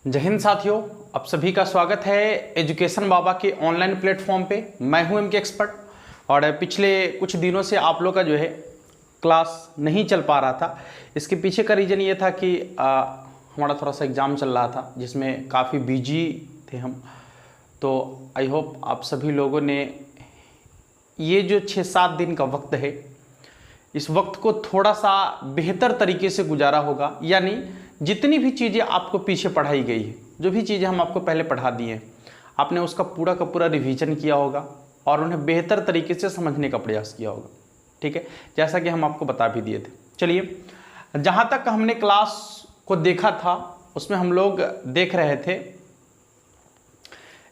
जय हिंद साथियों, आप सभी का स्वागत है एजुकेशन बाबा के ऑनलाइन प्लेटफॉर्म पे। मैं हूं एमके एक्सपर्ट और पिछले कुछ दिनों से आप लोग का जो है क्लास नहीं चल पा रहा था। इसके पीछे का रीज़न ये था कि हमारा थोड़ा सा एग्ज़ाम चल रहा था जिसमें काफ़ी बिजी थे हम। तो आई होप आप सभी लोगों ने ये जो 6-7 दिन का वक्त है, इस वक्त को थोड़ा सा बेहतर तरीके से गुजारा होगा। यानी जितनी भी चीज़ें आपको पीछे पढ़ाई गई है, जो भी चीज़ें हम आपको पहले पढ़ा दिए हैं, आपने उसका पूरा का पूरा रिवीजन किया होगा और उन्हें बेहतर तरीके से समझने का प्रयास किया होगा। ठीक है, जैसा कि हम आपको बता भी दिए थे। चलिए, जहाँ तक हमने क्लास को देखा था उसमें हम लोग देख रहे थे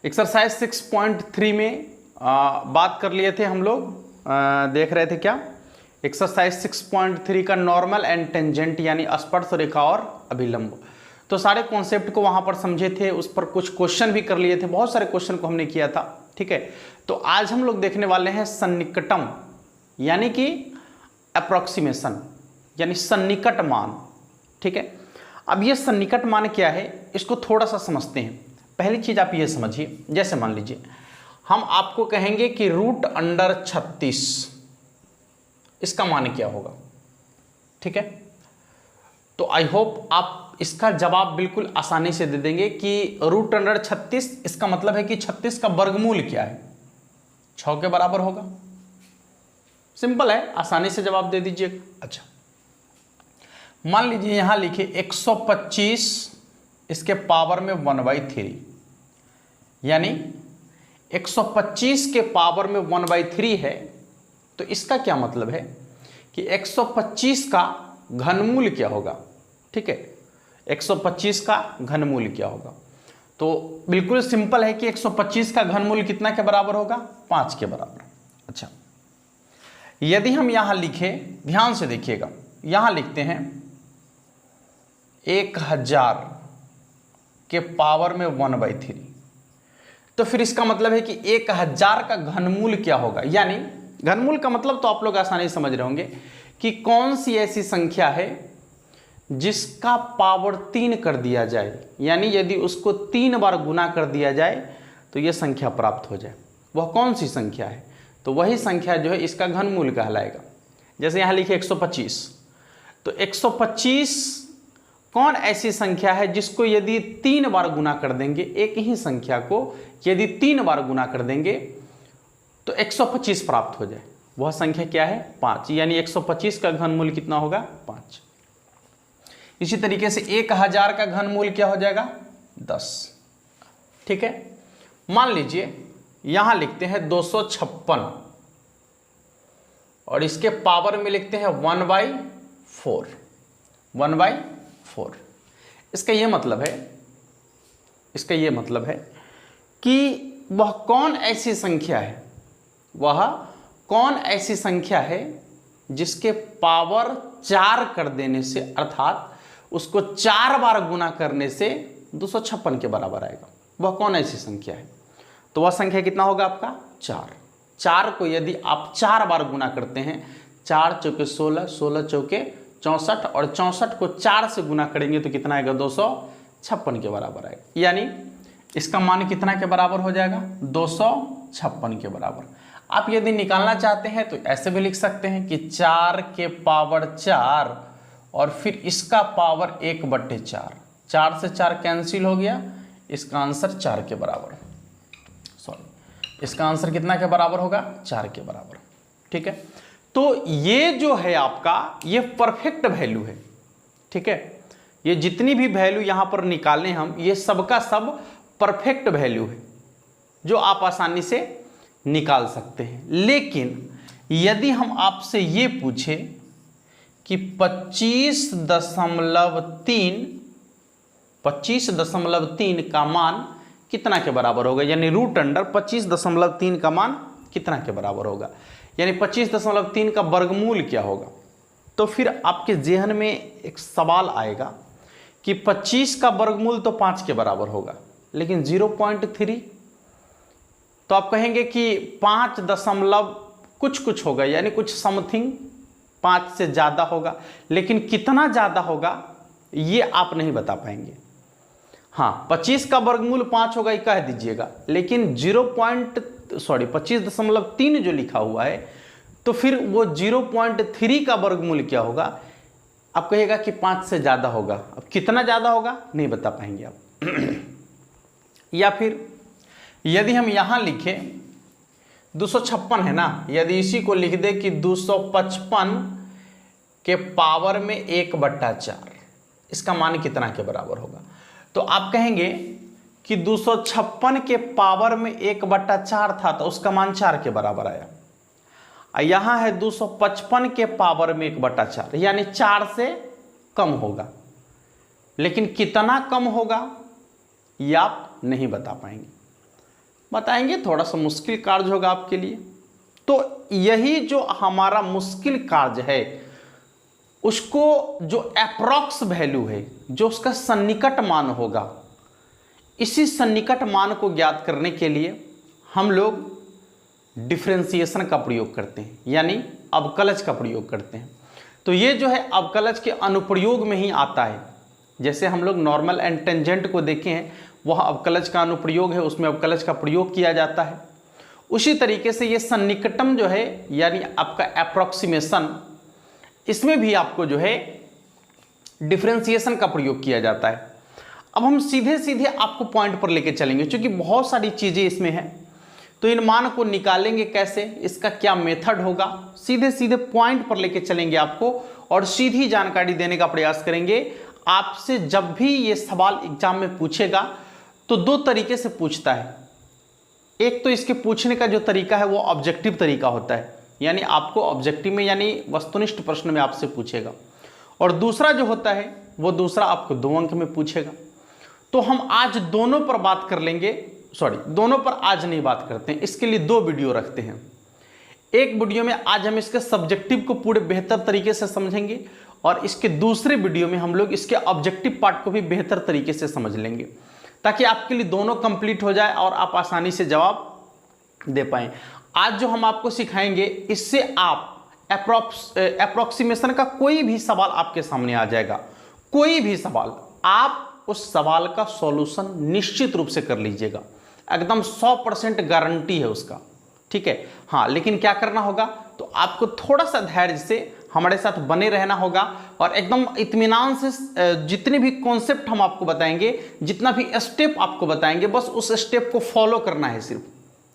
एक्सरसाइज 6.3 में बात कर लिए थे हम लोग। देख रहे थे क्या, एक्सरसाइज 6.3 का नॉर्मल एंड टेंजेंट यानी स्पर्श रेखा और अभिलंब। तो सारे कॉन्सेप्ट को वहां पर समझे थे, उस पर कुछ क्वेश्चन भी कर लिए थे, बहुत सारे क्वेश्चन को हमने किया था। ठीक है, तो आज हम लोग देखने वाले हैं सन्निकटम यानी कि अप्रोक्सीमेशन यानी सन्निकट मान। ठीक है, अब ये सन्निकट मान क्या है इसको थोड़ा सा समझते हैं। पहली चीज आप ये समझिए, जैसे मान लीजिए हम आपको कहेंगे कि √36 इसका मान क्या होगा। ठीक है, तो आई होप आप इसका जवाब बिल्कुल आसानी से दे देंगे कि √36 इसका मतलब है कि 36 का वर्गमूल क्या है, 6 के बराबर होगा। सिंपल है, आसानी से जवाब दे दीजिए। अच्छा, मान लीजिए यहां लिखे 125 इसके पावर में 1/3 यानी 125 के पावर में 1/3 है। तो इसका क्या मतलब है कि 125 का घनमूल क्या होगा। ठीक है, 125 का घनमूल क्या होगा। तो बिल्कुल सिंपल है कि 125 का घनमूल कितना के बराबर होगा, 5 के बराबर। अच्छा, यदि हम यहां लिखें, ध्यान से देखिएगा, यहां लिखते हैं 1000 के पावर में 1/3, तो फिर इसका मतलब है कि 1000 का घनमूल क्या होगा। यानी घनमूल का मतलब तो आप लोग आसानी से समझ रहे होंगे कि कौन सी ऐसी संख्या है जिसका पावर 3 कर दिया जाए, यानी यदि उसको 3 बार गुना कर दिया जाए तो यह संख्या प्राप्त हो जाए। वह कौन सी संख्या है, तो वही संख्या जो है इसका घनमूल कहलाएगा। जैसे यहां लिखे 125, तो 125 कौन ऐसी संख्या है जिसको यदि 3 बार गुना कर देंगे, एक ही संख्या को यदि 3 बार गुना कर देंगे तो 125 प्राप्त हो जाए। वह संख्या क्या है, 5। यानी 125 का घनमूल कितना होगा, 5। इसी तरीके से 1000 का घनमूल क्या हो जाएगा, 10। ठीक है, मान लीजिए यहां लिखते हैं 256 और इसके पावर में लिखते हैं 1/4। 1/4 इसका यह मतलब है कि वह कौन ऐसी संख्या है, वह कौन ऐसी संख्या है जिसके पावर 4 कर देने से, अर्थात उसको 4 बार गुना करने से 256 के बराबर आएगा। वह कौन ऐसी संख्या है, तो वह संख्या कितना होगा आपका, 4। 4 को यदि आप 4 बार गुना करते हैं, 4 चौके 16, 16 चौके 64 और 64 को 4 से गुना करेंगे तो कितना आएगा, 256 के बराबर आएगा। यानी इसका मान कितना के बराबर हो जाएगा, 256 के बराबर। आप यदि निकालना चाहते हैं तो ऐसे भी लिख सकते हैं कि 4 के पावर 4 और फिर इसका पावर 1/4। 4 से 4 कैंसिल हो गया, इसका आंसर 4 के बराबर, इसका आंसर कितना के बराबर होगा, 4 के बराबर। ठीक है, तो ये जो है आपका ये परफेक्ट वैल्यू है। ठीक है, ये जितनी भी वैल्यू यहां पर निकालें हम, ये सबका सब परफेक्ट वैल्यू है जो आप आसानी से निकाल सकते हैं। लेकिन यदि हम आपसे ये पूछे कि 25.3 का मान कितना के बराबर होगा, यानी √25.3 का मान कितना के बराबर होगा, यानी 25.3 का वर्गमूल क्या होगा, तो फिर आपके ज़हन में एक सवाल आएगा कि 25 का वर्गमूल तो 5 के बराबर होगा, लेकिन 0.3 तो आप कहेंगे कि 5 दशमलव कुछ होगा, यानी कुछ समथिंग 5 से ज़्यादा होगा, लेकिन कितना ज़्यादा होगा ये आप नहीं बता पाएंगे। हाँ 25 का वर्गमूल 5 होगा ये कह दीजिएगा, लेकिन 25.3 जो लिखा हुआ है तो फिर वो 0.3 का वर्गमूल क्या होगा? आप कहिएगा कि 5 से ज़्यादा होगा। अब कितना ज़्यादा होगा नहीं बता पाएंगे आप। या फिर यदि हम यहाँ लिखें 256 है ना, यदि इसी को लिख दे कि 255 के पावर में 1/4, इसका मान कितना के बराबर होगा? तो आप कहेंगे कि 256 के पावर में 1/4 था तो उसका मान 4 के बराबर आया। यहाँ है 255 के पावर में 1/4, यानी 4 से कम होगा, लेकिन कितना कम होगा ये आप नहीं बता पाएंगे। बताएंगे थोड़ा सा मुश्किल कार्य होगा आपके लिए। तो यही जो हमारा मुश्किल कार्य है उसको जो अप्रॉक्स वैल्यू है, जो उसका सन्निकट मान होगा, इसी सन्निकट मान को ज्ञात करने के लिए हम लोग डिफरेंशिएशन का प्रयोग करते हैं, यानी अवकलज का प्रयोग करते हैं। तो ये जो है अवकलज के अनुप्रयोग में ही आता है। जैसे हम लोग नॉर्मल एंड टेंजेंट को देखे हैं, वह अवकलज का अनुप्रयोग है, उसमें अवकलज का प्रयोग किया जाता है। उसी तरीके से ये सन्निकटम जो है यानी आपका अप्रॉक्सीमेशन, इसमें भी आपको जो है डिफरेंशिएशन का प्रयोग किया जाता है। अब हम सीधे सीधे आपको पॉइंट पर लेके चलेंगे, क्योंकि बहुत सारी चीज़ें इसमें हैं। तो इन मान को निकालेंगे कैसे, इसका क्या मेथड होगा, सीधे सीधे पॉइंट पर लेके चलेंगे आपको और सीधी जानकारी देने का प्रयास करेंगे। आपसे जब भी ये सवाल एग्जाम में पूछेगा तो 2 तरीके से पूछता है। एक तो इसके पूछने का जो तरीका है वो ऑब्जेक्टिव तरीका होता है, यानी आपको ऑब्जेक्टिव में यानी वस्तुनिष्ठ प्रश्न में आपसे पूछेगा, और दूसरा जो होता है वो दूसरा आपको 2 अंक में पूछेगा। तो हम आज दोनों पर बात कर लेंगे, दोनों पर आज नहीं बात करते हैं, इसके लिए 2 वीडियो रखते हैं। एक वीडियो में आज हम इसके सब्जेक्टिव को पूरे बेहतर तरीके से समझेंगे और इसके दूसरे वीडियो में हम लोग इसके ऑब्जेक्टिव पार्ट को भी बेहतर तरीके से समझ लेंगे, ताकि आपके लिए दोनों कंप्लीट हो जाए और आप आसानी से जवाब दे पाएं। आज जो हम आपको सिखाएंगे इससे आप अप्रॉक्सीमेशन का कोई भी सवाल आपके सामने आ जाएगा, कोई भी सवाल, आप उस सवाल का सॉल्यूशन निश्चित रूप से कर लीजिएगा, एकदम 100% गारंटी है उसका, ठीक है। हाँ, लेकिन क्या करना होगा, तो आपको थोड़ा सा धैर्य से हमारे साथ बने रहना होगा और एकदम इत्मीनान से जितने भी कॉन्सेप्ट हम आपको बताएंगे, जितना भी स्टेप आपको बताएंगे, बस उस स्टेप को फॉलो करना है। सिर्फ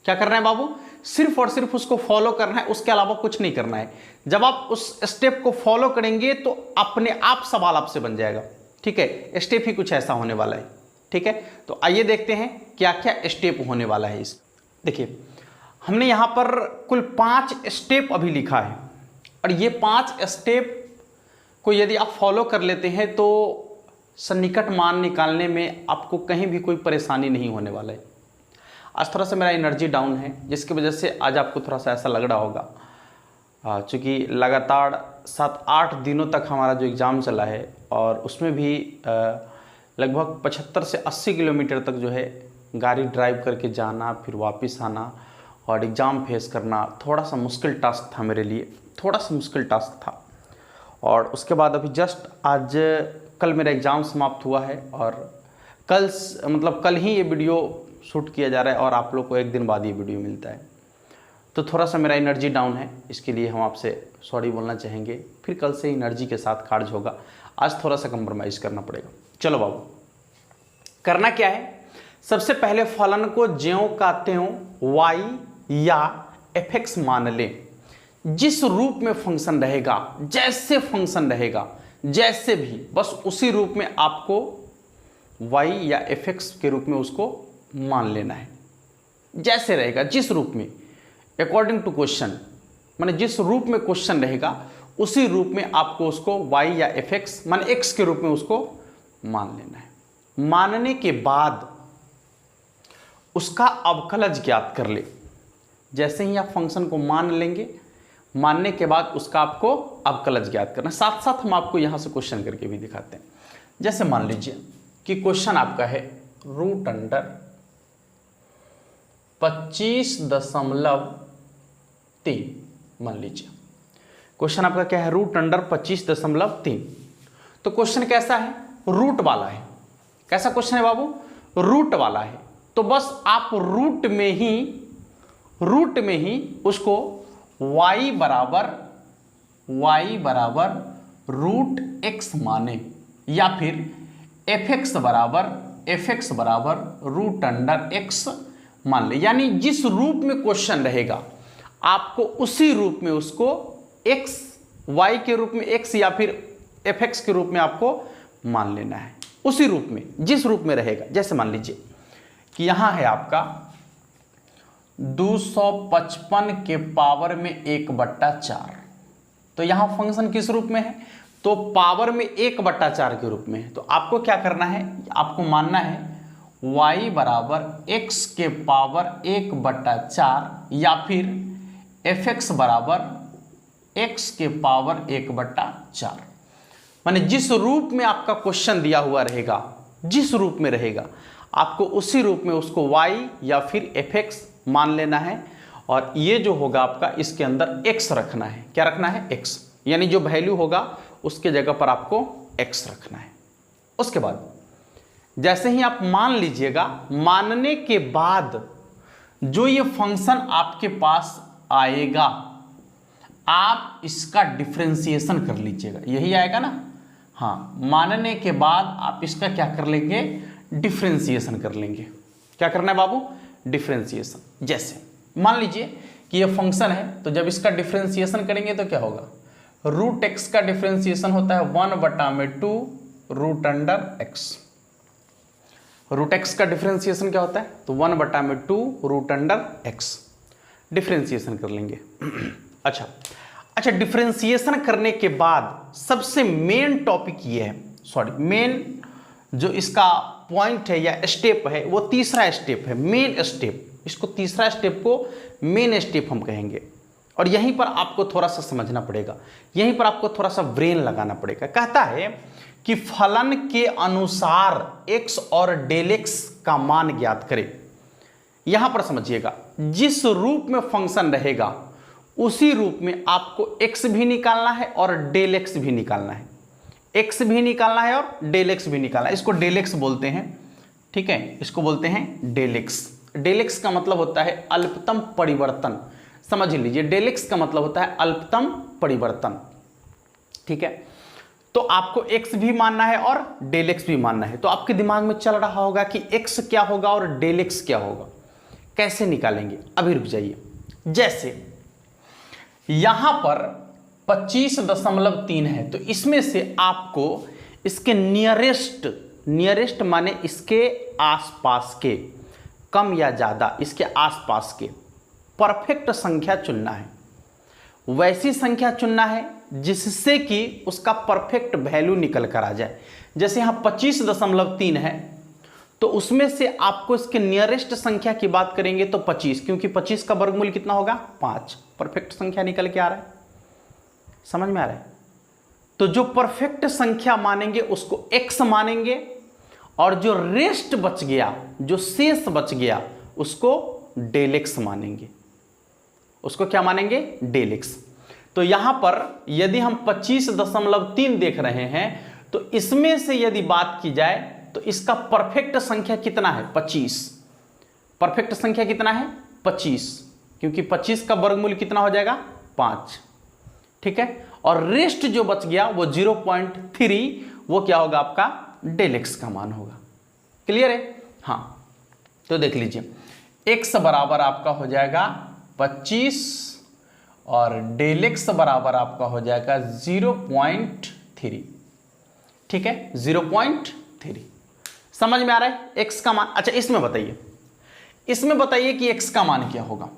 क्या करना है बाबू, सिर्फ और सिर्फ उसको फॉलो करना है, उसके अलावा कुछ नहीं करना है। जब आप उस स्टेप को फॉलो करेंगे तो अपने आप सवाल आपसे बन जाएगा, ठीक है। स्टेप ही कुछ ऐसा होने वाला है, ठीक है। तो आइए देखते हैं क्या क्या स्टेप होने वाला है इस। देखिए, हमने यहाँ पर कुल 5 स्टेप अभी लिखा है और ये 5 स्टेप को यदि आप फॉलो कर लेते हैं तो सन्निकट मान निकालने में आपको कहीं भी कोई परेशानी नहीं होने वाला है। आज थोड़ा सा मेरा एनर्जी डाउन है, जिसकी वजह से आज आपको थोड़ा सा ऐसा लग रहा होगा, चूँकि लगातार 7-8 दिनों तक हमारा जो एग्ज़ाम चला है और उसमें भी लगभग 75 से 80 किलोमीटर तक जो है गाड़ी ड्राइव करके जाना, फिर वापस आना और एग्ज़ाम फेस करना थोड़ा सा मुश्किल टास्क था मेरे लिए, थोड़ा सा मुश्किल टास्क था। और उसके बाद अभी जस्ट आज कल मेरा एग्ज़ाम समाप्त हुआ है और कल ही ये वीडियो शूट किया जा रहा है और आप लोग को 1 दिन बाद ये वीडियो मिलता है। तो थोड़ा सा मेरा एनर्जी डाउन है, इसके लिए हम आपसे सॉरी बोलना चाहेंगे। फिर कल से एनर्जी के साथ कार्य होगा, आज थोड़ा सा कंप्रोमाइज़ करना पड़ेगा। चलो बाबू, करना क्या है, सबसे पहले फलन को ज्यों का त्यों y या fx मान लें। जिस रूप में फंक्शन रहेगा, जैसे फंक्शन रहेगा, जैसे भी, बस उसी रूप में आपको y या fx के रूप में उसको मान लेना है। जैसे रहेगा, जिस रूप में, अकॉर्डिंग टू क्वेश्चन, माने जिस रूप में क्वेश्चन रहेगा उसी रूप में आपको उसको y या fx माने x के रूप में उसको मान लेना है। मानने के बाद उसका अवकलज ज्ञात कर ले। जैसे ही आप फंक्शन को मान लेंगे, मानने के बाद उसका आपको अवकलज ज्ञात करना। साथ साथ हम आपको यहां से क्वेश्चन करके भी दिखाते हैं। जैसे मान लीजिए कि क्वेश्चन आपका है √25.3, मान लीजिए क्वेश्चन आपका क्या है, √25.3। तो क्वेश्चन कैसा है, रूट वाला है, कैसा क्वेश्चन है बाबू, रूट वाला है। तो बस आप रूट में ही उसको y बराबर रूट x माने, या फिर fx बराबर रूट अंडर x मान ले। यानी जिस रूप में क्वेश्चन रहेगा आपको उसी रूप में उसको x y के रूप में x या फिर fx के रूप में आपको मान लेना है, उसी रूप में, जिस रूप में रहेगा। जैसे मान लीजिए कि यहां है आपका 255 के पावर में 1/4, तो यहां फंक्शन किस रूप में है, तो पावर में 1/4 के रूप में है। तो आपको क्या करना है, आपको मानना है y बराबर x के पावर 1/4 या फिर fx बराबर x के पावर 1/4। माने जिस रूप में आपका क्वेश्चन दिया हुआ रहेगा, जिस रूप में रहेगा आपको उसी रूप में उसको y या फिर fx मान लेना है, और ये जो होगा आपका इसके अंदर x रखना है। क्या रखना है, x, यानी जो वैल्यू होगा उसके जगह पर आपको x रखना है। उसके बाद जैसे ही आप मान लीजिएगा, मानने के बाद जो ये फंक्शन आपके पास आएगा आप इसका डिफरेंशिएशन कर लीजिएगा, यही आएगा ना। हाँ, मानने के बाद आप इसका क्या कर लेंगे, डिफरेंशिएशन कर लेंगे। क्या करना है बाबू, डिफरेंशिएशन। जैसे मान लीजिए कि ये फंक्शन है, तो जब इसका डिफरेंशिएशन करेंगे तो क्या होगा, रूट एक्स का डिफरेंशिएशन होता है 1/2 root under x. Root x का डिफरेंशिएशन क्या होता है, तो 1/2 रूट अंडर एक्स। डिफरेंशिएशन कर लेंगे। अच्छा, डिफरेंशिएशन करने के बाद सबसे मेन टॉपिक ये है, मेन जो इसका पॉइंट है या स्टेप है वो तीसरा स्टेप है, मेन स्टेप। इसको तीसरा स्टेप को मेन स्टेप हम कहेंगे, और यहीं पर आपको थोड़ा सा समझना पड़ेगा, यहीं पर आपको थोड़ा सा ब्रेन लगाना पड़ेगा। कहता है कि फलन के अनुसार x और डेल x का मान ज्ञात करें। यहां पर समझिएगा, जिस रूप में फंक्शन रहेगा उसी रूप में आपको x भी निकालना है और डेल x भी निकालना है, x भी निकालना है और डेल x भी निकालना है। इसको डेल x बोलते हैं, ठीक है, इसको बोलते हैं डेल x। डेल x का मतलब होता है अल्पतम परिवर्तन, समझ लीजिए, डेल x का मतलब होता है अल्पतम परिवर्तन, ठीक है। तो आपको x भी मानना है और डेल x भी मानना है। तो आपके दिमाग में चल रहा होगा कि x क्या होगा और डेल x क्या होगा, कैसे निकालेंगे। अभी रुक जाइए। जैसे यहां पर 25.3 है, तो इसमें से आपको इसके नियरेस्ट माने इसके आसपास के, कम या ज्यादा इसके आसपास के परफेक्ट संख्या चुनना है। वैसी संख्या चुनना है जिससे कि उसका परफेक्ट वैल्यू निकल कर आ जाए। जैसे यहां 25.3 है, तो उसमें से आपको इसके नियरेस्ट संख्या की बात करेंगे तो 25, क्योंकि 25 का वर्गमूल कितना होगा, 5। परफेक्ट संख्या निकल के आ रहा है, समझ में आ रहा है। तो जो परफेक्ट संख्या मानेंगे उसको x मानेंगे, और जो रेस्ट बच गया, जो शेष बच गया, उसको डेल x मानेंगे। उसको क्या मानेंगे, डेल x। तो यहां पर यदि हम 25.3 देख रहे हैं, तो इसमें से यदि बात की जाए तो इसका परफेक्ट संख्या कितना है, 25। परफेक्ट संख्या कितना है, 25, क्योंकि 25 का वर्गमूल कितना हो जाएगा, 5, ठीक है। और रेस्ट जो बच गया वो 0.3, वो क्या होगा, आपका डेल x का मान होगा। क्लियर है, हाँ। तो देख लीजिए, x बराबर आपका हो जाएगा 25 और डेल x बराबर आपका हो जाएगा 0.3, ठीक है, 0.3। समझ में आ रहा है x का मान। अच्छा, इसमें बताइए कि x का मान क्या होगा।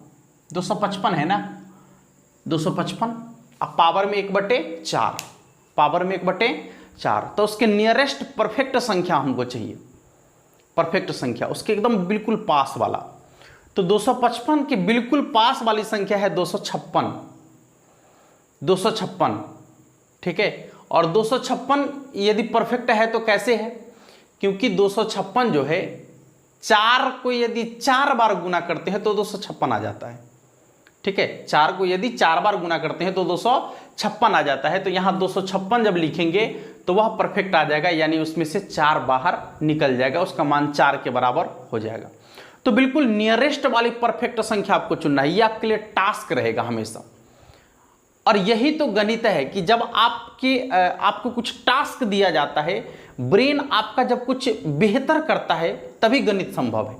255 है ना, 255, अब पावर में 1/4, पावर में 1/4, तो उसके नियरेस्ट परफेक्ट संख्या हमको चाहिए, परफेक्ट संख्या उसके एकदम बिल्कुल पास वाला। तो 255 के बिल्कुल पास वाली संख्या है 256, 256, ठीक है। और 256 यदि परफेक्ट है तो कैसे है, क्योंकि 256 जो है 4 को यदि 4 बार गुना करते हैं तो 256 आ जाता है, ठीक ठीक है, 4 को यदि 4 बार गुना करते हैं तो 256 आ जाता है। तो यहाँ 256 जब लिखेंगे तो वह परफेक्ट आ जाएगा, यानी उसमें से 4 बाहर निकल जाएगा, उसका मान 4 के बराबर हो जाएगा। तो बिल्कुल नियरेस्ट वाली परफेक्ट संख्या आपको चुनना है, ये आपके लिए टास्क रहेगा हमेशा। और यही तो गणित है कि जब आपको कुछ टास्क दिया जाता है, ब्रेन आपका जब कुछ बेहतर करता है तभी गणित संभव है।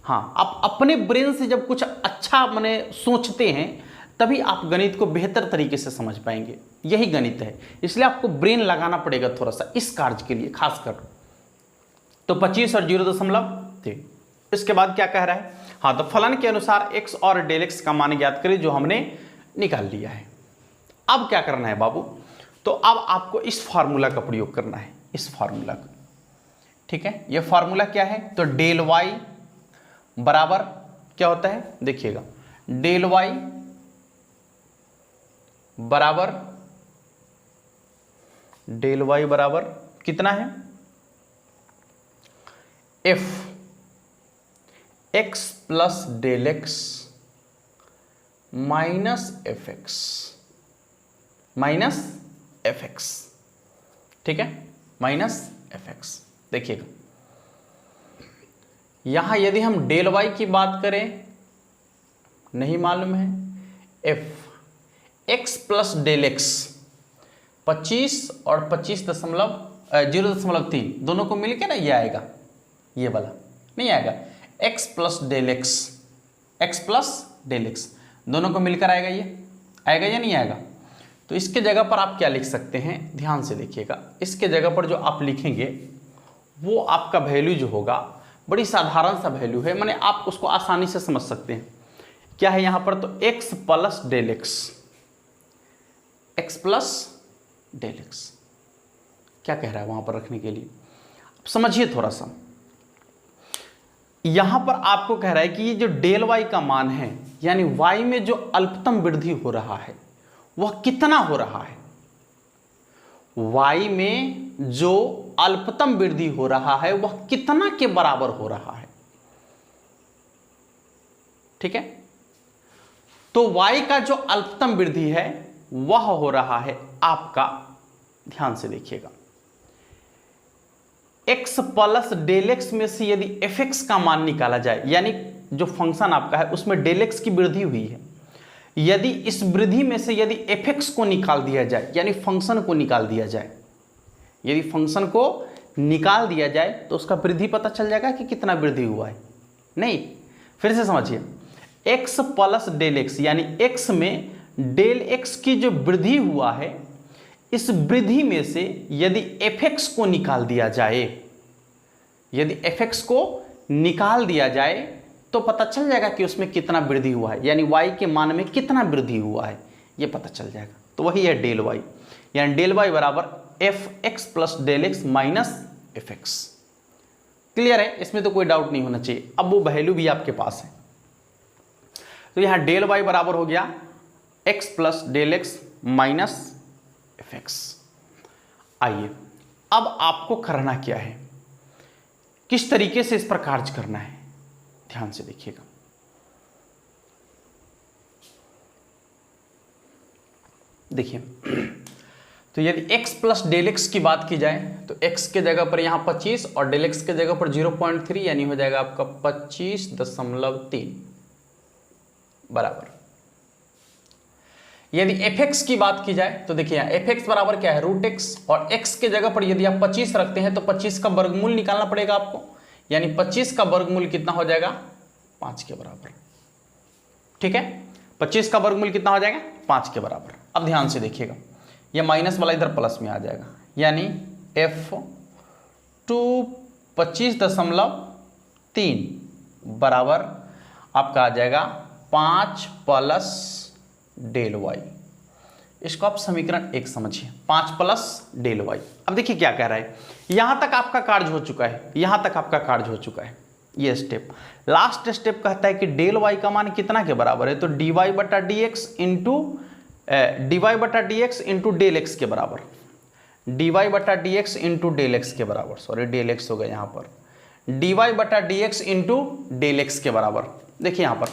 हाँ, आप अपने ब्रेन से जब कुछ अच्छा माने सोचते हैं तभी आप गणित को बेहतर तरीके से समझ पाएंगे, यही गणित है। इसलिए आपको ब्रेन लगाना पड़ेगा थोड़ा सा इस कार्य के लिए खासकर। तो 25 और 0.3। इसके बाद क्या कह रहा है, हाँ, तो फलन के अनुसार x और डेल x का मान ज्ञात करें, जो हमने निकाल लिया है। अब क्या करना है बाबू, तो अब आपको इस फार्मूला का प्रयोग करना है, इस फार्मूला का। ठीक है, यह फार्मूला क्या है, तो डेल y बराबर क्या होता है, देखिएगा, डेल y बराबर कितना है, f x plus del x minus f x. ठीक है, माइनस एफ एक्स। देखिएगा, यहां यदि हम डेल वाई की बात करें, नहीं मालूम है, f x plus del x 25 और 0.3 दोनों को मिलके ना ये आएगा, ये वाला नहीं आएगा, x प्लस डेल एक्स दोनों को मिलकर आएगा, ये आएगा या नहीं आएगा। तो इसके जगह पर आप क्या लिख सकते हैं, ध्यान से देखिएगा, इसके जगह पर जो आप लिखेंगे वो आपका वैल्यू जो होगा बड़ी साधारण सा वैल्यू है, माने आप उसको आसानी से समझ सकते हैं। क्या है यहाँ पर, तो x प्लस डेल एक्स, क्या कह रहा है वहां पर रखने के लिए, समझिए थोड़ा सा। यहां पर आपको कह रहा है कि ये जो डेल वाई का मान है, यानी y में जो अल्पतम वृद्धि हो रहा है वह कितना हो रहा है, y में जो अल्पतम वृद्धि हो रहा है वह कितना के बराबर हो रहा है। ठीक है, तो y का जो अल्पतम वृद्धि है वह हो रहा है आपका, ध्यान से देखिएगा, x प्लस डेल एक्स में से यदि एफ एक्स का मान निकाला जाए, यानी जो फंक्शन आपका है उसमें डेल एक्स की वृद्धि हुई है, यदि इस वृद्धि में से यदि एफ एक्स को निकाल दिया जाए, यानी फंक्शन को निकाल दिया जाए, यदि फंक्शन को निकाल दिया जाए तो उसका वृद्धि पता चल जाएगा कि कितना वृद्धि हुआ है। नहीं, फिर से समझिए, x प्लस डेल एक्स, यानी x में डेल x की जो वृद्धि हुआ है, इस वृद्धि में से यदि एफ एक्स को निकाल दिया जाए, यदि एफ एक्स को निकाल दिया जाए तो पता चल जाएगा कि उसमें कितना वृद्धि हुआ है, यानी y के मान में कितना वृद्धि हुआ है, ये पता चल जाएगा। तो वही है डेल y, यानी डेल y बराबर f x plus del x minus f x. Clear है, इसमें तो कोई डाउट नहीं होना चाहिए। अब वो वैल्यू भी आपके पास है, तो यहां डेल y बराबर हो गया x plus del x minus f x. आइए, अब आपको करना क्या है, किस तरीके से इस पर कार्य करना है, ध्यान से देखिएगा। देखिए, तो यदि x प्लस डेल एक्स की बात की जाए तो x के जगह पर यहां 25 और डेल एक्स के जगह पर 0.3, यानी हो जाएगा आपका 25.3 बराबर। यदि एफ एक्स की बात की जाए तो देखिए यहाँ एफ एक्स बराबर क्या है, रूट एक्स, और x के जगह पर यदि आप 25 रखते हैं तो 25 का वर्गमूल निकालना पड़ेगा आपको, यानी 25 का वर्गमूल कितना हो जाएगा, 5 के बराबर। ठीक है, 25 का वर्गमूल कितना हो जाएगा, 5 के बराबर। अब ध्यान से देखिएगा, यह माइनस वाला इधर प्लस में आ जाएगा, यानी एफ 25.3 बराबर आपका आ जाएगा 5 प्लस डेल वाई। इसको आप समीकरण 1 समझिए, 5 प्लस डेल वाई। अब देखिए क्या कह रहा है, यहां तक आपका कार्य हो चुका है, यहां तक आपका कार्य हो चुका है, ये स्टेप। लास्ट स्टेप कहता है कि डेल वाई का मान कितना के बराबर है, तो डी वाई बटा d x into del x के बराबर, डी वाई बटा d x into del x के बराबर, सॉरी डेल एक्स हो गया यहाँ पर, डी वाई बटा d x into del x के बराबर। देखिए यहाँ पर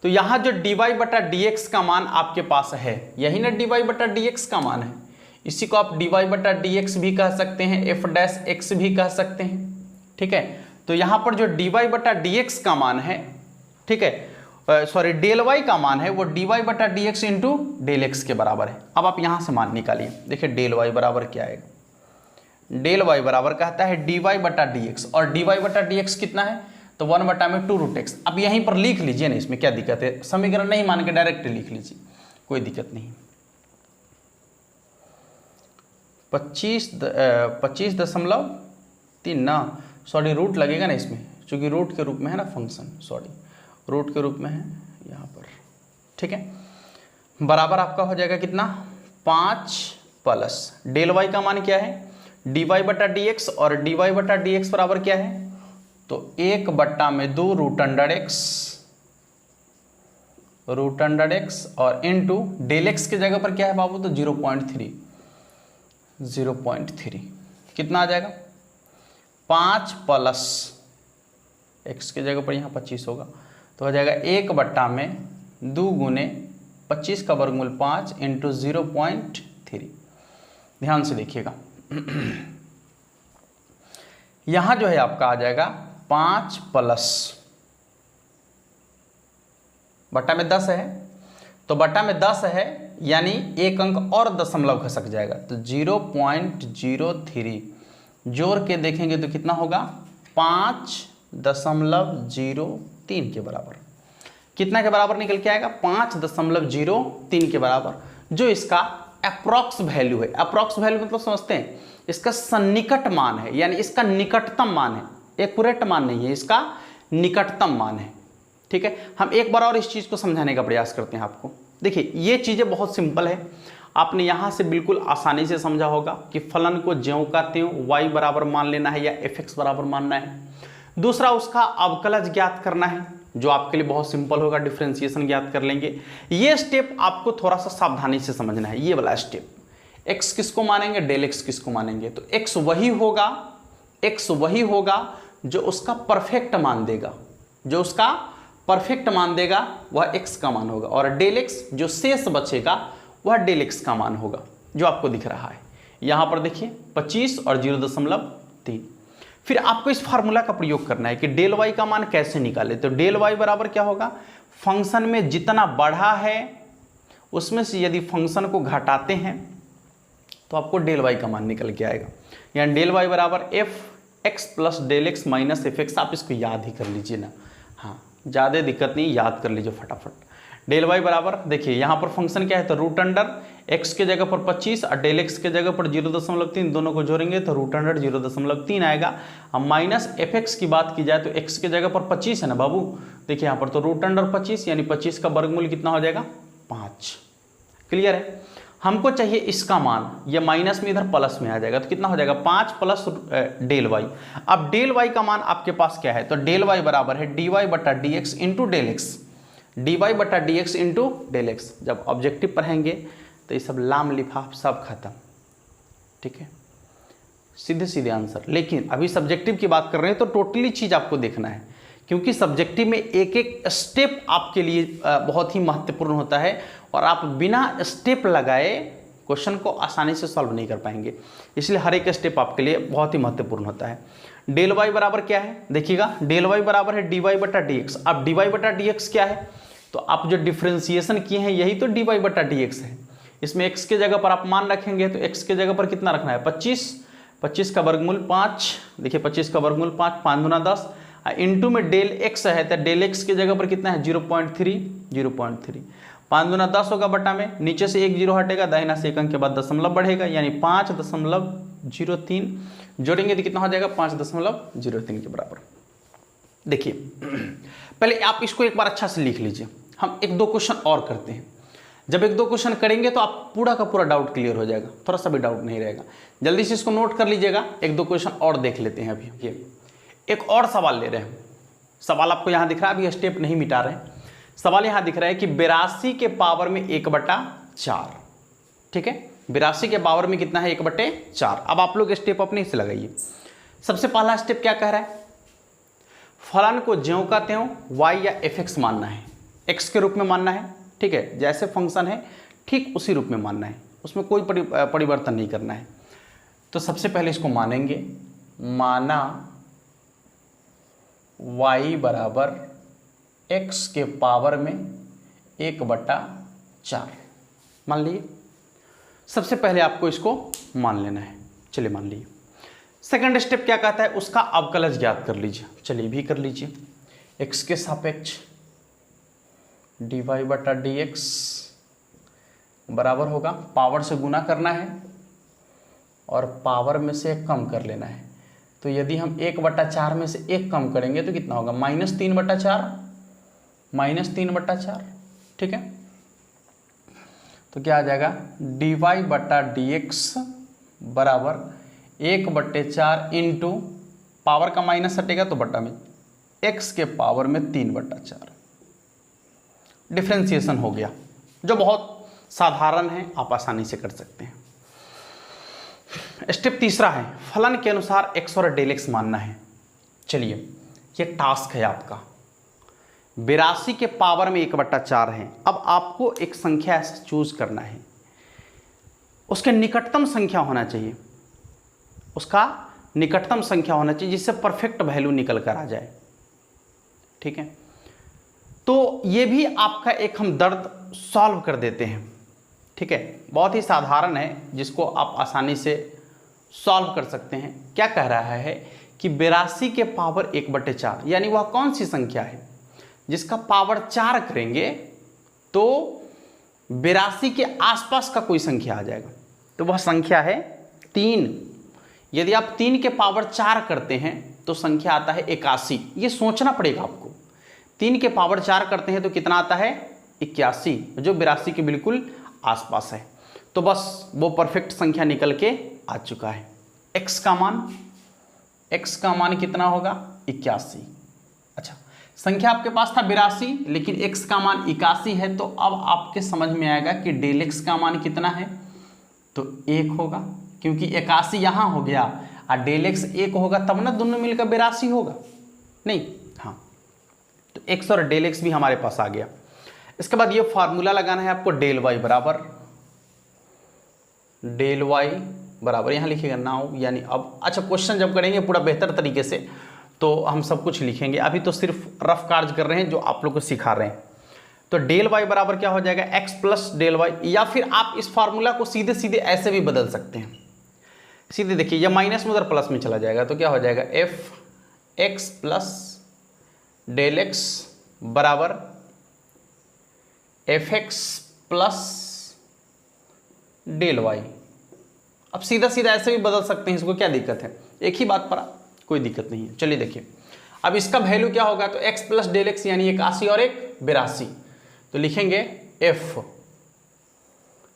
तो यहाँ जो dy बटा dx का मान आपके पास है, यही ना dy बटा dx का मान है, इसी को आप dy बटा dx भी कह सकते हैं, f डैश x भी कह सकते हैं, ठीक है। तो यहाँ पर जो dy बटा dx का मान है, ठीक है, सॉरी डेल y का मान है, वो dy बटा dx इंटू डेल x के बराबर है। अब आप यहाँ से मान निकालिए, देखिए डेल y बराबर क्या है, डेल y बराबर कहता है dy बटा dx, और dy बटा dx कितना है, तो 1 बटा में 2 रूट एक्स। अब यहीं पर लिख लीजिए ना, इसमें क्या दिक्कत है, समीकरण नहीं मान के डायरेक्ट लिख लीजिए, कोई दिक्कत नहीं। 25.3 ना, सॉरी रूट लगेगा ना इसमें, चूंकि रूट के रूप में है ना फंक्शन, सॉरी रूट के रूप में है यहाँ पर, ठीक है। बराबर आपका हो जाएगा कितना, 5 प्लस डेल वाई का मान क्या है, डी वाई बटा डी एक्स, और डी वाई बटा डी एक्स बराबर क्या है, तो 1 बट्टा में 2 रूट अंडर एक्स और इनटू डेल एक्स की जगह पर क्या है बाबू, तो 0.3 कितना आ जाएगा, 5 प्लस एक्स की जगह पर यहाँ 25 होगा, तो हो जाएगा 1 बट्टा में 2 गुने 25 का वर्गमूल 5 इंटू 0.3। ध्यान से देखिएगा यहाँ जो है आपका आ जाएगा 5 प्लस बट्टा में 10 है, तो बट्टा में 10 है यानी एक अंक और दशमलव खसक जाएगा, तो 0.03 जोड़ के देखेंगे तो कितना होगा, 5.03 के बराबर। कितना के बराबर निकल के आएगा, 5.03 के बराबर, जो इसका अप्रॉक्स वैल्यू है। अप्रॉक्स वैल्यू मतलब समझते हैं, इसका सन्निकट मान है, यानी इसका निकटतम मान है, एक्यूरेट मान नहीं है, इसका निकटतम मान है, ठीक है। हम एक बार और इस चीज को समझाने का प्रयास करते हैं आपको। देखिए ये चीजें बहुत सिंपल है, आपने यहां से बिल्कुल आसानी से समझा होगा कि फलन को ज्यों का त्यों y बराबर मान लेना है या fx बराबर मानना है। दूसरा उसका अवकलज ज्ञात करना है, जो आपके लिए बहुत सिंपल होगा, डिफरेंशिएशन ज्ञात कर लेंगे। ये स्टेप आपको थोड़ा सा सावधानी से समझना है, ये वाला स्टेप। x किसको मानेंगे, डेल x किसको मानेंगे, तो x वही होगा जो उसका परफेक्ट मान देगा, जो उसका परफेक्ट मान देगा वह x का मान होगा, और डेल x जो शेष बचेगा वह डेल x का मान होगा, जो आपको दिख रहा है यहां पर। देखिए 25 और 0.3। फिर आपको इस फार्मूला का प्रयोग करना है कि डेल y का मान कैसे निकाले, तो डेल y बराबर क्या होगा, फंक्शन में जितना बढ़ा है उसमें से यदि फंक्शन को घटाते हैं तो आपको डेल y का मान निकल के आएगा। यानी डेल y बराबर f x plus del x minus f x. आप इसको याद ही कर लीजिए ना, हाँ ज़्यादा दिक्कत नहीं, याद कर लीजिए फटाफट। डेल y बराबर देखिए यहाँ पर फंक्शन क्या है, तो रूट अंडर एक्स के जगह पर 25 और डेल एक्स के जगह पर 0.3, दोनों को जोड़ेंगे तो रूट अंडर 0.3 आएगा। अब माइनस एफ एक्स की बात की जाए तो एक्स के जगह पर 25 है ना बाबू, देखिए यहाँ पर तो रूट अंडर 25 यानी 25 का वर्गमूल कितना हो जाएगा, 5। क्लियर है। हमको चाहिए इसका मान, ये माइनस में इधर प्लस में आ जाएगा, तो कितना हो जाएगा 5 प्लस डेल वाई। अब डेल वाई का मान आपके पास क्या है, तो डेल वाई बराबर है डी वाई बटा d x into del x, d y बटा d x into del x. जब ऑब्जेक्टिव पढ़ेंगे तो ये सब लाम लिफाफ सब खत्म, ठीक है, सीधे सीधे आंसर। लेकिन अभी सब्जेक्टिव की बात कर रहे हैं तो टोटली चीज़ आपको देखना है, क्योंकि सब्जेक्टिव में एक एक स्टेप आपके लिए बहुत ही महत्वपूर्ण होता है, और आप बिना स्टेप लगाए क्वेश्चन को आसानी से सॉल्व नहीं कर पाएंगे, इसलिए हर एक स्टेप आपके लिए बहुत ही महत्वपूर्ण होता है। डेल वाई बराबर क्या है, देखिएगा डेल वाई बराबर है डी वाई बटा डी एक्स। अब डी वाई बटा डी एक्स क्या है, तो आप जो डिफ्रेंसिएशन किए हैं यही तो डी वाई बटा डी एक्स है। इसमें एक्स के जगह पर आप मान रखेंगे तो एक्स के जगह पर कितना रखना है, 25 का वर्गमूल 5, देखिए 25 का वर्गमूल 5, 5 दूना 10, इंटू में डेल एक्स है तो डेल एक्स की जगह पर कितना है 0.3, 5 दूना 10 होगा बटा में, नीचे से एक जीरो हटेगा, दाहिना से एक अंक के बाद दशमलव बढ़ेगा, यानी 5.03 जोड़ेंगे तो कितना हो जाएगा 5.03 के बराबर। देखिए पहले आप इसको एक बार अच्छा से लिख लीजिए, हम एक दो क्वेश्चन और करते हैं। जब एक दो क्वेश्चन करेंगे तो आप पूरा का पूरा डाउट क्लियर हो जाएगा, थोड़ा सा भी डाउट नहीं रहेगा। जल्दी से इसको नोट कर लीजिएगा, एक दो क्वेश्चन और देख लेते हैं। अभी ये एक और सवाल ले रहे हैं, सवाल आपको यहाँ दिख रहा है, अभी स्टेप नहीं मिटा रहे हैं। सवाल यहाँ दिख रहा है कि 82 के पावर में 1/4, ठीक है, 82 के पावर में कितना है 1/4। अब आप लोग स्टेप अपने से लगाइए। सबसे पहला स्टेप क्या कह रहा है, फलन को ज्यों का त्यों y या fx मानना है। एक्स के रूप में मानना है, ठीक है, जैसे फंक्शन है ठीक उसी रूप में मानना है, उसमें कोई परिवर्तन नहीं करना है। तो सबसे पहले इसको मानेंगे, माना y बराबर x के पावर में 1/4 मान लिए। सबसे पहले आपको इसको मान लेना है, चलिए मान लिए। सेकंड स्टेप क्या कहता है, उसका अवकलज ज्ञात कर लीजिए, चलिए भी कर लीजिए। x के सापेक्ष dy/dx बराबर होगा, पावर से गुना करना है और पावर में से 1 कम कर लेना है। तो यदि हम 1/4 में से 1 कम करेंगे तो कितना होगा, -3/4, ठीक है। तो क्या आ जाएगा, dy/dx बराबर 1/4 इंटू पावर का माइनस हटेगा तो बट्टा में x के पावर में 3/4 डिफ्रेंसिएशन हो गया, जो बहुत साधारण है, आप आसानी से कर सकते हैं। स्टेप तीसरा है, फलन के अनुसार x और डेल x मानना है। चलिए ये टास्क है आपका, 82 के पावर में 1/4 है। अब आपको एक संख्या ऐसा चूज करना है, उसके निकटतम संख्या होना चाहिए, उसका निकटतम संख्या होना चाहिए जिससे परफेक्ट वैल्यू निकल कर आ जाए, ठीक है। तो ये भी आपका एक हम दर्द सॉल्व कर देते हैं, ठीक है, बहुत ही साधारण है जिसको आप आसानी से सॉल्व कर सकते हैं। क्या कह रहा है कि 82 के पावर 1/4 यानी वह कौन सी संख्या है जिसका पावर 4 करेंगे तो 82 के आसपास का कोई संख्या आ जाएगा, तो वह संख्या है 3। यदि आप 3 के पावर 4 करते हैं तो संख्या आता है 81। ये सोचना पड़ेगा आपको, 3 के पावर 4 करते हैं तो कितना आता है 81, जो 82 के बिल्कुल आसपास है। तो बस वो परफेक्ट संख्या निकल के आ चुका है। x का मान कितना होगा 81। अच्छा, संख्या आपके पास था 82 लेकिन x का मान 81 है, तो अब आपके समझ में आएगा कि डेल x का मान कितना है, तो 1 होगा, क्योंकि 81 यहाँ हो गया और डेल x 1 होगा तब ना दोनों मिलकर 82 होगा, नहीं, हाँ, तो x और डेल x भी हमारे पास आ गया। इसके बाद ये फार्मूला लगाना है आपको, डेल y बराबर यहाँ लिखिएगा नाउ, यानी अब अच्छा क्वेश्चन जब करेंगे पूरा बेहतर तरीके से तो हम सब कुछ लिखेंगे, अभी तो सिर्फ रफ कार्य कर रहे हैं जो आप लोग को सिखा रहे हैं। तो डेल y बराबर क्या हो जाएगा, x प्लस डेल y, या फिर आप इस फार्मूला को सीधे सीधे ऐसे भी बदल सकते हैं। सीधे देखिए, यह माइनस में उधर प्लस में चला जाएगा तो क्या हो जाएगा, f(x) प्लस डेल x बराबर fx प्लस डेल y। अब सीधा सीधा ऐसे भी बदल सकते हैं, इसको क्या दिक्कत है, एक ही बात पर कोई दिक्कत नहीं है। चलिए देखिए, अब इसका वैल्यू क्या होगा, तो x प्लस डेल एक्स यानी 81 और 1 82, तो लिखेंगे f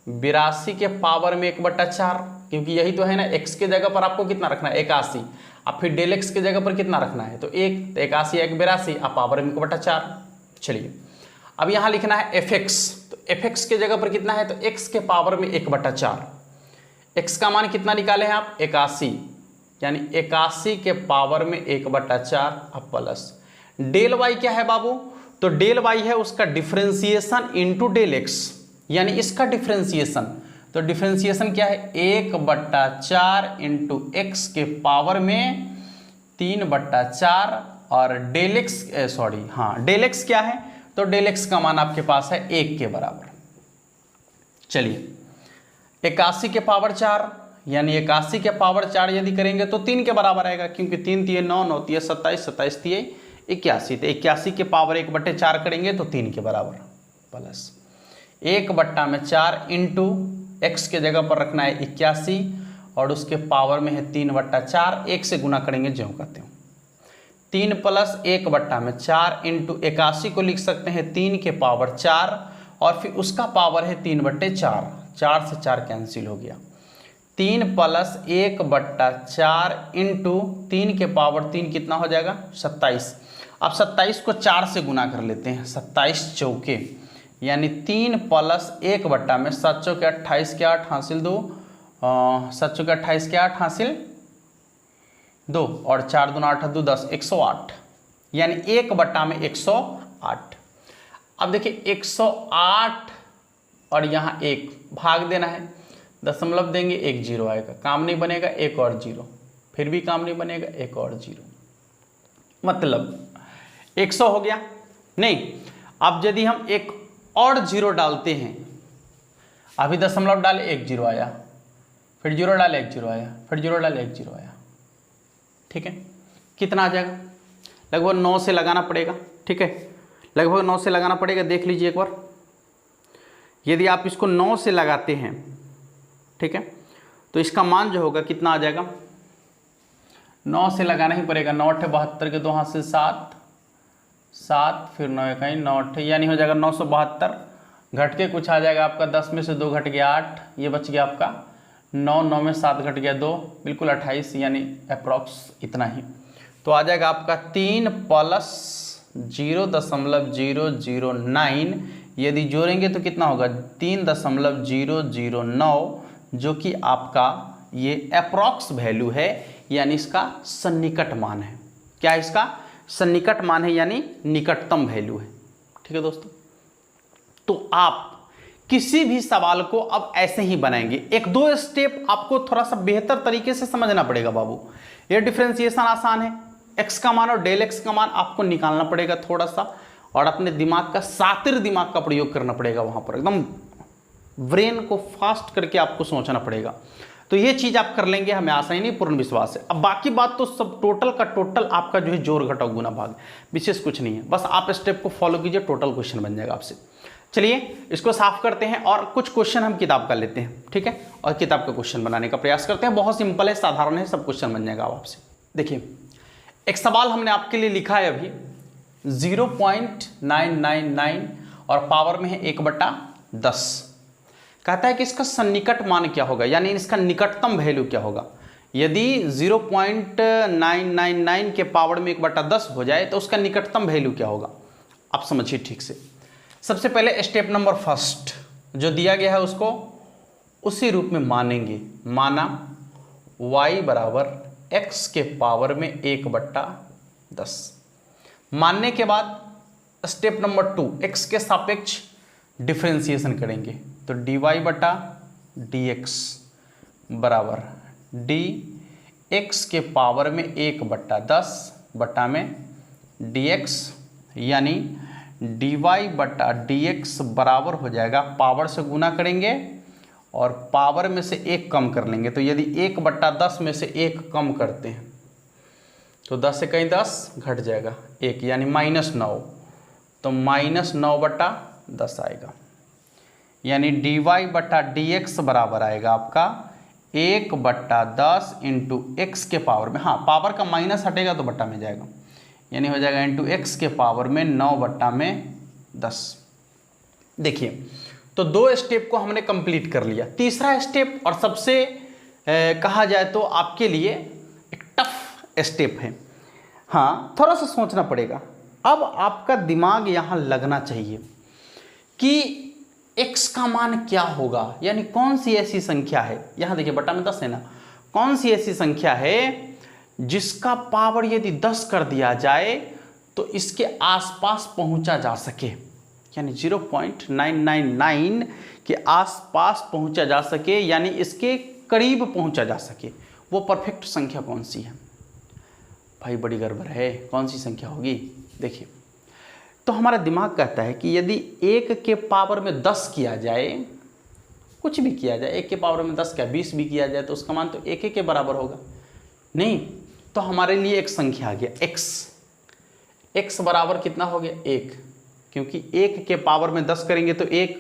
82 के पावर में 1/4, क्योंकि यही तो है ना, x के जगह पर आपको कितना रखना है 81, अब फिर डेल एक्स के जगह पर कितना रखना है तो 1, तो 81 1 82 अब पावर में 1/4। चलिए अब यहाँ लिखना है fx, तो fx के जगह पर कितना है, तो x के पावर में 1/4, x का मान कितना निकाले हैं आप 81, यानी 81 के पावर में 1/4 अब प्लस डेल y क्या है बाबू, तो डेल y है उसका डिफरेंशिएशन इंटू डेल x, यानी इसका डिफरेंशिएशन, तो डिफरेंशिएशन क्या है 1/4 इंटू एक्स के पावर में 3/4 और डेल x डेल x क्या है, तो डेल x का मान आपके पास है 1 के बराबर। चलिए 81 के पावर 4 यानी 81 के पावर 4 यदि करेंगे तो 3 के बराबर आएगा, क्योंकि 3 तिये 9, 9 तिये 27, 27 तिये 81, तो 81 के पावर 1/4 करेंगे तो 3 के बराबर प्लस 1/4 इंटू एक्स के जगह पर रखना है 81 और उसके पावर में है 3/4, 1 से गुना करेंगे ज्यों कहते हो, 3 प्लस 1/4 इंटू 81 को लिख सकते हैं 3 के पावर 4 और फिर उसका पावर है 3/4, 4 से 4 कैंसिल हो गया, 3 प्लस 1/4 इंटू 3 के पावर 3 कितना हो जाएगा 27। अब 27 को 4 से गुना कर लेते हैं, 27 चौके यानी 3 प्लस 1 में 7 चौके 28 के 8 हासिल 2, 7 चौके 28 के 8 हासिल 2 और 4 दूना 8 2 10, 108 यानी 1/108। अब देखिए 108 और यहाँ 1 भाग देना है, दशमलव देंगे 1 जीरो आएगा, काम नहीं बनेगा, एक और जीरो, फिर भी काम नहीं बनेगा, एक और जीरो, मतलब 100 हो गया। नहीं, अब यदि हम एक और जीरो डालते हैं, अभी दशमलव डाले 1 जीरो आया, फिर जीरो डाले 1 जीरो आया, फिर जीरो डाले 1 जीरो आया, ठीक है, कितना आ जाएगा? लगभग 9 से लगाना पड़ेगा, ठीक है, लगभग 9 से लगाना पड़ेगा। देख लीजिए एक बार, यदि आप इसको 9 से लगाते हैं, ठीक है, तो इसका मान जो होगा कितना आ जाएगा? 9 से लगाना ही पड़ेगा, 9 8 72 के 2 हाथ से 7 7, फिर 9 1 9 8, यानी हो जाएगा 972, घट के कुछ आ जाएगा आपका, 10 में से 2 घट गया 8, ये बच गया आपका 9, 9 में 7 घट गया 2, बिल्कुल 28, यानी अप्रॉक्स इतना ही। तो आ जाएगा आपका 3 प्लस 0.009, यदि जोड़ेंगे तो कितना होगा? 3.009, जो कि आपका ये अप्रॉक्स वैल्यू है, यानी इसका सन्निकट मान है। क्या इसका सन्निकट मान है, यानी निकटतम वैल्यू है, ठीक है दोस्तों। तो आप किसी भी सवाल को अब ऐसे ही बनाएंगे, एक दो स्टेप आपको थोड़ा सा बेहतर तरीके से समझना पड़ेगा बाबू। ये डिफरेंशिएशन आसान है, x का मान और डेल x का मान आपको निकालना पड़ेगा थोड़ा सा, और अपने दिमाग का शातिर दिमाग का प्रयोग करना पड़ेगा, वहां पर एकदम ब्रेन को फास्ट करके आपको सोचना पड़ेगा। तो ये चीज आप कर लेंगे, हमें आशा ही नहीं, पूर्ण विश्वास है। अब बाकी बात तो सब टोटल का टोटल आपका जो है जोड़ घटाव गुना भाग, विशेष कुछ नहीं है, बस आप स्टेप को फॉलो कीजिए, टोटल क्वेश्चन बन जाएगा आपसे। चलिए इसको साफ करते हैं और कुछ क्वेश्चन हम किताब का लेते हैं, ठीक है, और किताब का क्वेश्चन बनाने का प्रयास करते हैं। बहुत सिंपल है, साधारण है, सब क्वेश्चन बन जाएगा आपसे। देखिए एक सवाल हमने आपके लिए लिखा है अभी 0.999 और पावर में है 1/10। कहता है कि इसका सन्निकट मान क्या होगा, यानी इसका निकटतम वैल्यू क्या होगा। यदि 0.999 के पावर में 1/10 हो जाए तो उसका निकटतम वैल्यू क्या होगा। आप समझिए ठीक से। सबसे पहले स्टेप नंबर फर्स्ट जो दिया गया है उसको उसी रूप में मानेंगे, माना y बराबर x के पावर में 1/10। मानने के बाद स्टेप नंबर 2 x के सापेक्ष डिफरेंशिएशन करेंगे, तो dy/dx बराबर dx के पावर में 1/10 बटा में dx, यानी dy/dx बराबर हो जाएगा, पावर से गुना करेंगे और पावर में से 1 कम कर लेंगे। तो यदि 1/10 में से 1 कम करते हैं तो 10 से कहीं 10 घट जाएगा 1, यानी -9, तो -9/10 आएगा, यानी dy/dx बराबर आएगा आपका 1/10 इंटू एक्स के पावर में, हाँ पावर का माइनस हटेगा तो बट्टा में जाएगा, यानी हो जाएगा इंटू एक्स के पावर में 9/10। देखिए तो 2 स्टेप को हमने कंप्लीट कर लिया। तीसरा स्टेप और सबसे कहा जाए तो आपके लिए एक टफ स्टेप है, हाँ थोड़ा सा सोचना पड़ेगा। अब आपका दिमाग यहाँ लगना चाहिए कि x का मान क्या होगा, यानी कौन सी ऐसी संख्या है, यहाँ देखिए बटा में 10 है ना, कौन सी ऐसी संख्या है जिसका पावर यदि 10 कर दिया जाए तो इसके आसपास पहुंचा जा सके, यानी 0.999 के आसपास पहुंचा जा सके, यानी इसके करीब पहुंचा जा सके। वो परफेक्ट संख्या कौन सी है भाई? बड़ी गड़बड़ है, कौन सी संख्या होगी? देखिए तो हमारा दिमाग कहता है कि यदि 1 के पावर में 10 किया जाए, कुछ भी किया जाए, 1 के पावर में 10 क्या 20 भी किया जाए तो उसका मान तो 1 के बराबर होगा। नहीं, तो हमारे लिए एक संख्या आ गया x बराबर कितना हो गया 1, क्योंकि 1 के पावर में 10 करेंगे तो 1,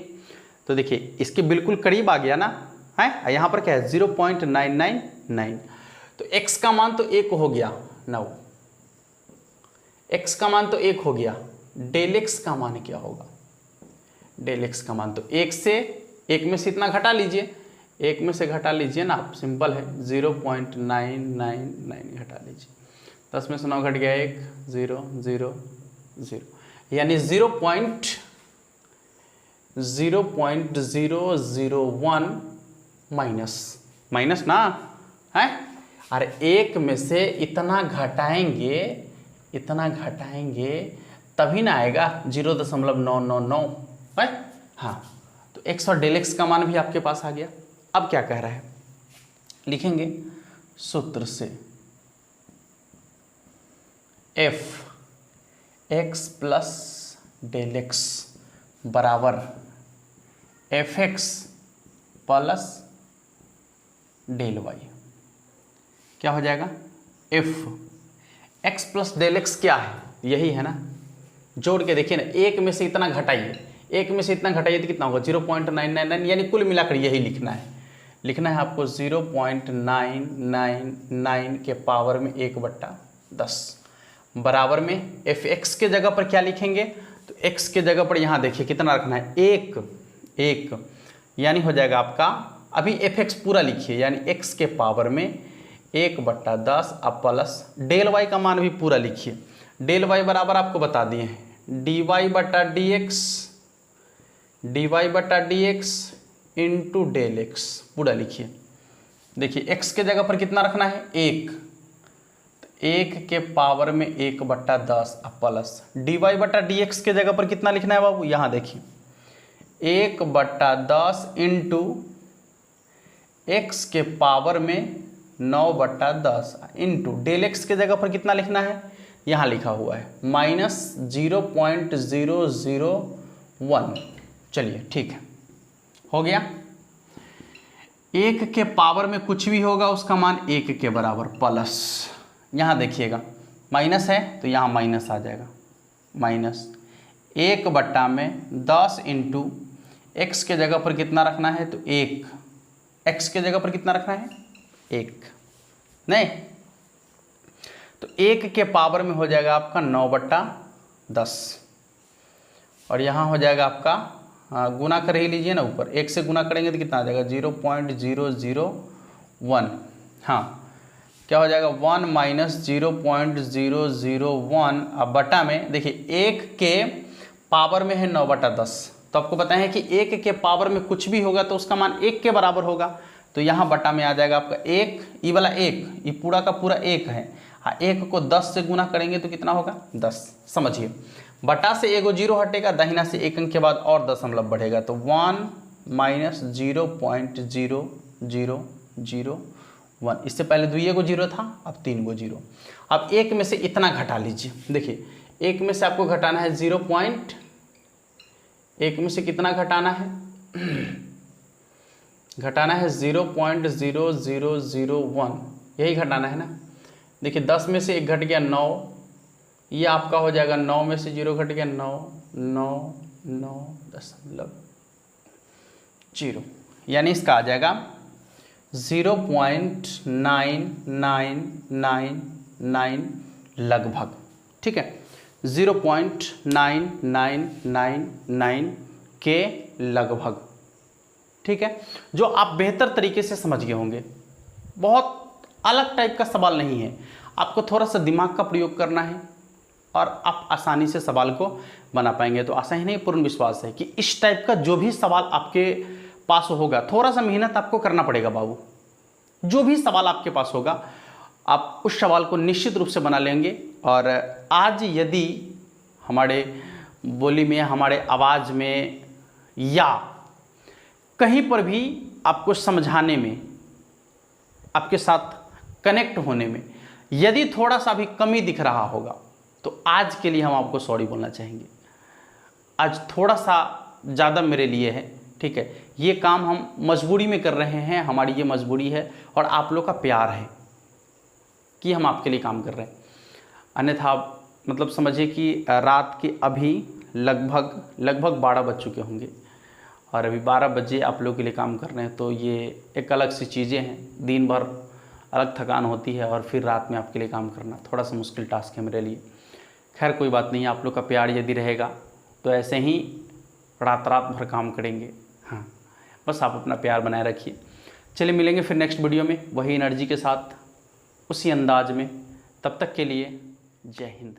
तो देखिए इसके बिल्कुल करीब आ गया ना, है यहाँ पर क्या है 0.999, तो x का मान तो 1 हो गया 9, x का मान तो 1 हो गया, डेल x का मान क्या होगा? डेल x का मान तो 1 से 1 में से इतना घटा लीजिए, 1 में से घटा लीजिए ना आप, सिंपल है 0.999 घटा लीजिए, 10 में से 9 घट गया 1, 0 0 0, यानी 0.001 माइनस ना है। अरे 1 में से इतना घटाएंगे तभी ना आएगा 0.999 है। हाँ, तो x और डेल x का मान भी आपके पास आ गया। अब क्या कह रहा है, लिखेंगे सूत्र से f x plus del x बराबर fx प्लस डेल y। क्या हो जाएगा, f x plus del x क्या है, यही है ना। जोड़ के देखिए ना, एक में से इतना घटाइए, एक में से इतना घटाइए तो कितना होगा 0.999, यानी कुल मिलाकर यही लिखना है। लिखना है आपको 0.999 के पावर में 1/10 बराबर में fx के जगह पर क्या लिखेंगे, तो x के जगह पर यहाँ देखिए कितना रखना है, एक, यानी हो जाएगा आपका, अभी fx पूरा लिखिए, यानी x के पावर में 1/10 अब प्लस डेल y का मान भी पूरा लिखिए। डेल y बराबर आपको बता दिए हैं dy dx into del x, पूरा लिखिए। देखिए x के जगह पर कितना रखना है, 1, तो 1 के पावर में 1/10 अब प्लस dy dx के जगह पर कितना लिखना है बाबू, यहाँ देखिए 1/10 इंटू x के पावर में 9/10 इंटू डेल x के जगह पर कितना लिखना है, यहाँ लिखा हुआ है -0.001। चलिए ठीक है, हो गया। 1 के पावर में कुछ भी होगा उसका मान 1 के बराबर प्लस, यहाँ देखिएगा माइनस है तो यहाँ माइनस आ जाएगा, माइनस 1/10 इंटू x के जगह पर कितना रखना है, तो 1, x के जगह पर कितना रखना है, 1 नहीं, तो 1 के पावर में हो जाएगा आपका 9/10 और यहाँ हो जाएगा आपका, गुना कर ही लीजिए ना, ऊपर 1 से गुना करेंगे तो कितना आ जाएगा 0.001। हाँ, क्या हो जाएगा 1 माइनस 0.001 अब बटा में देखिए 1 के पावर में है 9/10, तो आपको पता है कि 1 के पावर में कुछ भी होगा तो उसका मान 1 के बराबर होगा, तो यहाँ बटा में आ जाएगा आपका 1, ये वाला 1, ये पूरा का पूरा 1 है। हाँ, 1 को 10 से गुना करेंगे तो कितना होगा 10, समझिए बटा से एगो 0 हटेगा, दाहिना से 1 अंक के बाद और दशमलव बढ़ेगा, तो 1 माइनस 0.0001, इससे पहले 2 0 था, अब 3 0। अब 1 में से इतना घटा लीजिए, देखिए 1 में से आपको घटाना है 1 में से कितना घटाना है, घटाना है 0.0001, यही घटाना है ना। देखिए 10 में से 1 घट गया 9, ये आपका हो जाएगा 9 में से 0 घट गया 9.0, यानी इसका आ जाएगा 0.9999 लगभग, ठीक है 0.9999 के लगभग, ठीक है, जो आप बेहतर तरीके से समझ गए होंगे। बहुत अलग टाइप का सवाल नहीं है, आपको थोड़ा सा दिमाग का प्रयोग करना है और आप आसानी से सवाल को बना पाएंगे। तो आशा ही नहीं, पूर्ण विश्वास है कि इस टाइप का जो भी सवाल आपके पास होगा, थोड़ा सा मेहनत आपको करना पड़ेगा बाबू। जो भी सवाल आपके पास होगा आप उस सवाल को निश्चित रूप से बना लेंगे। और आज यदि हमारे बोली में, हमारे आवाज़ में या कहीं पर भी आपको समझाने में, आपके साथ कनेक्ट होने में यदि थोड़ा सा भी कमी दिख रहा होगा तो आज के लिए हम आपको सॉरी बोलना चाहेंगे। आज थोड़ा सा ज़्यादा मेरे लिए है, ठीक है, ये काम हम मजबूरी में कर रहे हैं, हमारी ये मजबूरी है और आप लोग का प्यार है कि हम आपके लिए काम कर रहे हैं। अन्यथा मतलब समझिए कि रात के अभी लगभग 12 बज चुके होंगे और अभी 12 बजे आप लोगों के लिए काम कर रहे हैं, तो ये एक अलग सी चीज़ें हैं। दिन भर अलग थकान होती है और फिर रात में आपके लिए काम करना थोड़ा सा मुश्किल टास्क है मेरे लिए। खैर कोई बात नहीं, आप लोग का प्यार यदि रहेगा तो ऐसे ही रात भर काम करेंगे। हाँ, बस आप अपना प्यार बनाए रखिए। चलिए मिलेंगे फिर नेक्स्ट वीडियो में वही एनर्जी के साथ, उसी अंदाज में। तब तक के लिए जय हिंद।